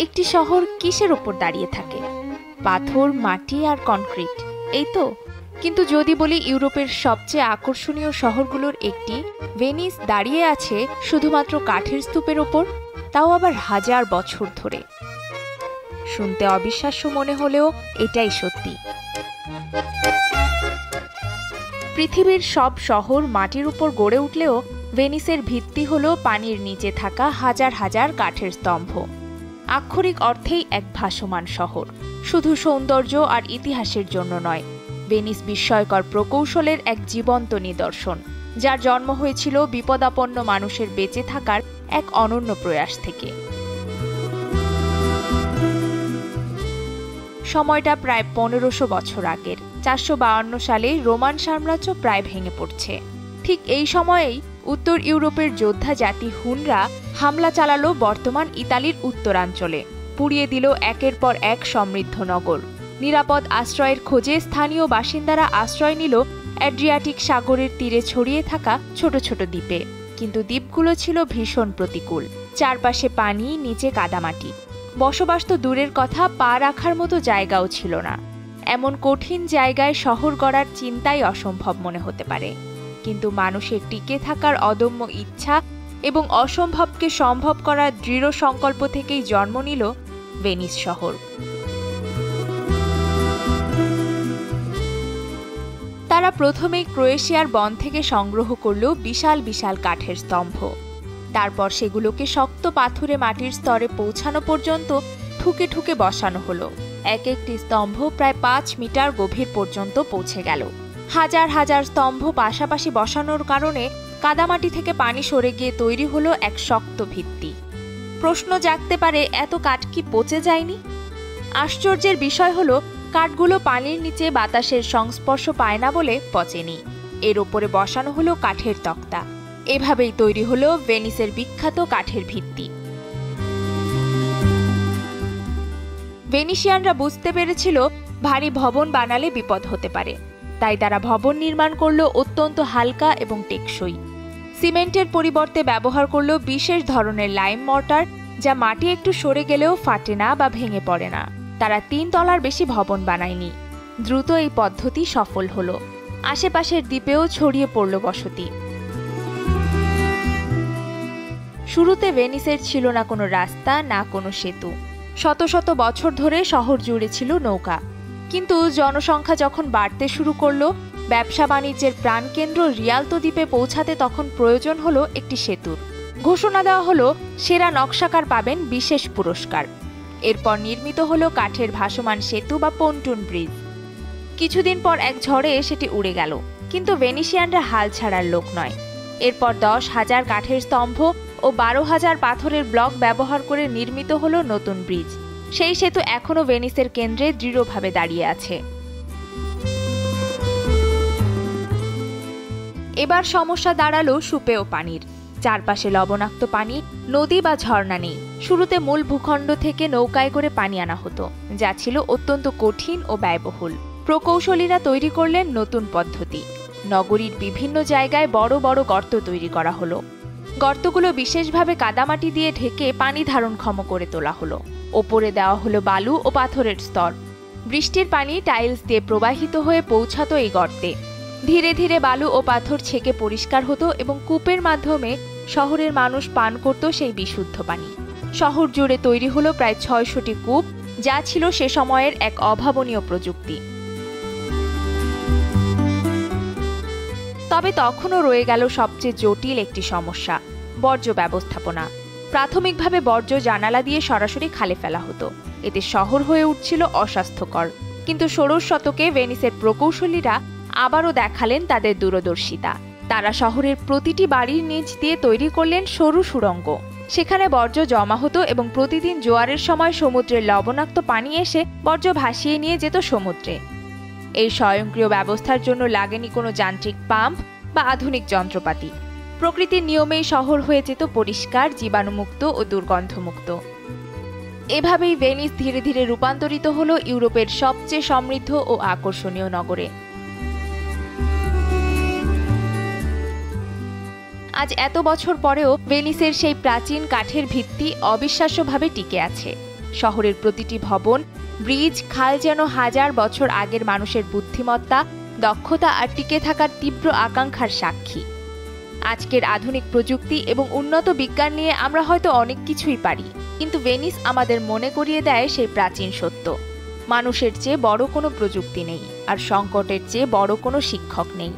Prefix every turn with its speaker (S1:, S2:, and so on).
S1: একটি শহর কিসের উপর দাঁড়িয়ে থাকে? পাথর, মাটি আর কনক্রিট, এই তো। কিন্তু যদি বলি ইউরোপের সবচেয়ে আকর্ষণীয় শহরগুলোর একটি ভেনিস দাঁড়িয়ে আছে শুধুমাত্র কাঠের স্তূপের ওপর, তাও আবার হাজার বছর ধরে। শুনতে অবিশ্বাস্য মনে হলেও এটাই সত্যি। পৃথিবীর সব শহর মাটির উপর গড়ে উঠলেও ভেনিসের ভিত্তি হল পানির নিচে থাকা হাজার হাজার কাঠের স্তম্ভ। আক্ষরিক অর্থেই এক ভাসমান শহর, শুধু সৌন্দর্য আর ইতিহাসের জন্য নয়। ভেনিস বিস্ময়কর প্রকৌশলের এক জীবন্ত নিদর্শন, যার জন্ম হয়েছিল বিপদাপন্ন মানুষের বেঁচে থাকার এক অনন্য প্রয়াস থেকে। সময়টা প্রায় 1500 বছর আগের। 452 সালে রোমান সাম্রাজ্য প্রায় ভেঙে পড়ছে। ঠিক এই সময়েই উত্তর ইউরোপের যোদ্ধা জাতি হুনরা হামলা চালালো বর্তমান ইতালির উত্তরাঞ্চলে, পুড়িয়ে দিল একের পর এক সমৃদ্ধ নগর। নিরাপদ আশ্রয়ের খোঁজে স্থানীয় বাসিন্দারা আশ্রয় নিল অ্যাড্রিয়াটিক সাগরের তীরে ছড়িয়ে থাকা ছোট ছোট দ্বীপে। কিন্তু দ্বীপগুলো ছিল ভীষণ প্রতিকূল। চারপাশে পানি, নিচে কাদামাটি। বসবাস তো দূরের কথা, পা রাখার মতো জায়গাও ছিল না। এমন কঠিন জায়গায় শহর গড়ার চিন্তাই অসম্ভব মনে হতে পারে। কিন্তু মানুষের টিকে থাকার অদম্য ইচ্ছা এবং অসম্ভবকে সম্ভব করার দৃঢ় সংকল্প থেকেই জন্ম নিল ভেনিস শহর। তারা প্রথমেই ক্রোয়েশিয়ার বন থেকে সংগ্রহ করল বিশাল বিশাল কাঠের স্তম্ভ। তারপর সেগুলোকে শক্ত পাথুরে মাটির স্তরে পৌঁছানো পর্যন্ত ঠুকে ঠুকে বসানো হলো। এক একটি স্তম্ভ প্রায় 5 মিটার গভীর পর্যন্ত পৌঁছে গেল। হাজার হাজার স্তম্ভ পাশাপাশি বসানোর কারণে কাদামাটি থেকে পানি সরে গিয়ে তৈরি হলো এক শক্ত ভিত্তি। প্রশ্ন জাগতে পারে, এত কাঠ কি পচে যায়নি? আশ্চর্যের বিষয় হলো, কাঠগুলো পানির নিচে বাতাসের সংস্পর্শ পায় না বলে পচেনি। এর ওপরে বসানো হলো কাঠের তক্তা। এভাবেই তৈরি হলো ভেনিসের বিখ্যাত কাঠের ভিত্তি। ভেনিসিয়ানরা বুঝতে পেরেছিল ভারী ভবন বানালে বিপদ হতে পারে, তাই তারা ভবন নির্মাণ করলো অত্যন্ত হালকা এবং টেকসই। সিমেন্টের পরিবর্তে ব্যবহার করলো বিশেষ ধরনের লাইম মর্টার, যা মাটি একটু সরে গেলেও ফাটে না বা ভেঙে পড়ে না। তারা 3 তলার বেশি ভবন বানায়নি। দ্রুত এই পদ্ধতি সফল হলো। আশেপাশের দ্বীপেও ছড়িয়ে পড়ল বসতি। শুরুতে ভেনিসের ছিল না কোনো রাস্তা, না কোনো সেতু। শত শত বছর ধরে শহর জুড়ে ছিল নৌকা। কিন্তু জনসংখ্যা যখন বাড়তে শুরু করলো, ব্যবসা বাণিজ্যের প্রাণকেন্দ্র রিয়ালতো দ্বীপে পৌঁছাতে তখন প্রয়োজন হলো একটি সেতুর। ঘোষণা দেওয়া হলো সেরা নকশাকার পাবেন বিশেষ পুরস্কার। এরপর নির্মিত হলো কাঠের ভাসমান সেতু বা পন্টুন ব্রিজ। কিছুদিন পর এক ঝড়ে সেটি উড়ে গেল, কিন্তু ভেনিসিয়ানরা হাল ছাড়ার লোক নয়। এরপর 10,000 কাঠের স্তম্ভ ও 12,000 পাথরের ব্লক ব্যবহার করে নির্মিত হলো নতুন ব্রিজ। সেই সেতু এখনো ভেনিসের কেন্দ্রে দৃঢ়ভাবে দাঁড়িয়ে আছে। এবার সমস্যা দাঁড়ালো সুপেয় পানির। চারপাশে লবণাক্ত পানি, নদী বা ঝর্ণা নেই। শুরুতে মূল ভূখণ্ড থেকে নৌকায় করে পানি আনা হতো, যা ছিল অত্যন্ত কঠিন ও ব্যয়বহুল। প্রকৌশলীরা তৈরি করলেন নতুন পদ্ধতি। নগরীর বিভিন্ন জায়গায় বড় বড় গর্ত তৈরি করা হলো। গর্তগুলো বিশেষভাবে কাদামাটি দিয়ে ঢেকে পানি ধারণক্ষম করে তোলা হলো। ওপরে দেওয়া হলো বালু ও পাথরের স্তর। বৃষ্টির পানি টাইলস দিয়ে প্রবাহিত হয়ে পৌঁছাতো এই গর্তে। ধীরে ধীরে বালু ও পাথর ছেকে পরিষ্কার হতো এবং কূপের মাধ্যমে শহরের মানুষ পান করত সেই বিশুদ্ধ পানি। শহর জুড়ে তৈরি হলো প্রায় 600টি কূপ, যা ছিল সে সময়ের এক অভাবনীয় প্রযুক্তি। তবে তখনও রয়ে গেল সবচেয়ে জটিল একটি সমস্যা, বর্জ্য ব্যবস্থাপনা। প্রাথমিকভাবে বর্জ্য জানালা দিয়ে সরাসরি খালে ফেলা হতো। এতে শহর হয়ে উঠছিল অস্বাস্থ্যকর। কিন্তু 16 শতকে ভেনিসের প্রকৌশলীরা আবারও দেখালেন তাদের দূরদর্শিতা। তারা শহরের প্রতিটি বাড়ির নিচ দিয়ে তৈরি করলেন সরু সুড়ঙ্গ। সেখানে বর্জ্য জমা হতো এবং প্রতিদিন জোয়ারের সময় সমুদ্রের লবণাক্ত পানি এসে বর্জ্য ভাসিয়ে নিয়ে যেত সমুদ্রে। এই স্বয়ংক্রিয় ব্যবস্থার জন্য লাগেনি কোনো যান্ত্রিক পাম্প বা আধুনিক যন্ত্রপাতি। প্রকৃতির নিয়মেই শহর হয়ে যেত পরিষ্কার, জীবাণুমুক্ত ও দুর্গন্ধমুক্ত। এভাবেই ভেনিস ধীরে ধীরে রূপান্তরিত হলো ইউরোপের সবচেয়ে সমৃদ্ধ ও আকর্ষণীয় নগরে। আজ এত বছর পরেও ভেনিসের সেই প্রাচীন কাঠের ভিত্তি অবিশ্বাস্যভাবে টিকে আছে। শহরের প্রতিটি ভবন, ব্রিজ, খাল যেন হাজার বছর আগের মানুষের বুদ্ধিমত্তা, দক্ষতা আর টিকে থাকার তীব্র আকাঙ্ক্ষার সাক্ষী। আজকের আধুনিক প্রযুক্তি এবং উন্নত বিজ্ঞান নিয়ে আমরা হয়তো অনেক কিছুই পারি, কিন্তু ভেনিস আমাদের মনে করিয়ে দেয় সেই প্রাচীন সত্য: মানুষের চেয়ে বড় কোনো প্রযুক্তি নেই, আর সংকটের চেয়ে বড় কোনো শিক্ষক নেই।